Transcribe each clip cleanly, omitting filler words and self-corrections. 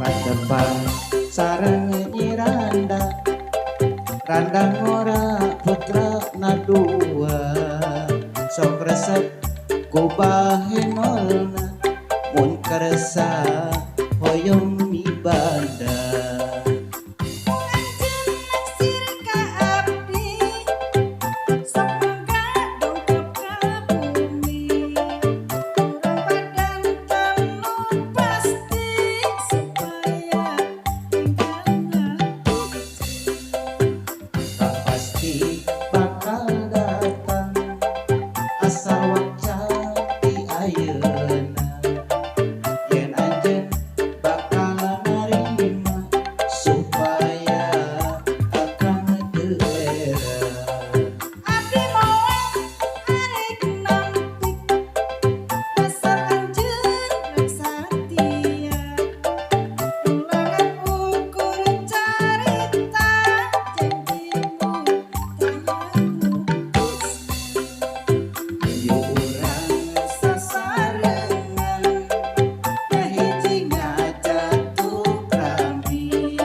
Padepang sareng Nyi Randa ngora putra nadua sok resep ku bahenolna mun karesa hoyong mibanda. Bakal datang asal wacati ayeuna yen anjeun bakal narima supaya akang teu era. Abdi moal arek nampik dasar anjeun rek satia ulangan ukur carita janjimu Ayo urang sasarengan kahiji ngajatuh krambi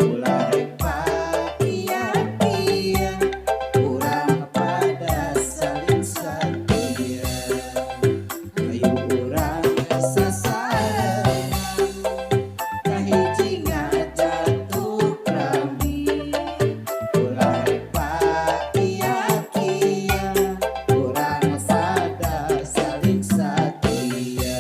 ulah rek patia-tia urang pada saling satia. Ayo urang sasarengan kahiji ngajatuh krambi ulah rek patia-tia urang pada saling satia.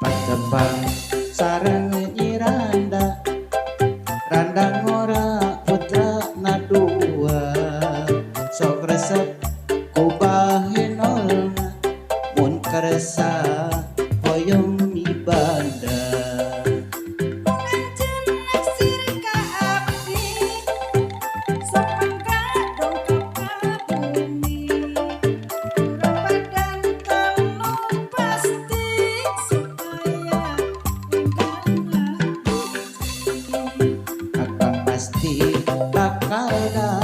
Padepang sareng Nyi Randa ngora putra nadua sok resep ku bahenolna mun karesa hoyong mibanda. pengantin naksir ka abdi sok mangga dongkap ka bumi urang badan tanu pasti supaya Akang pasti bakal datang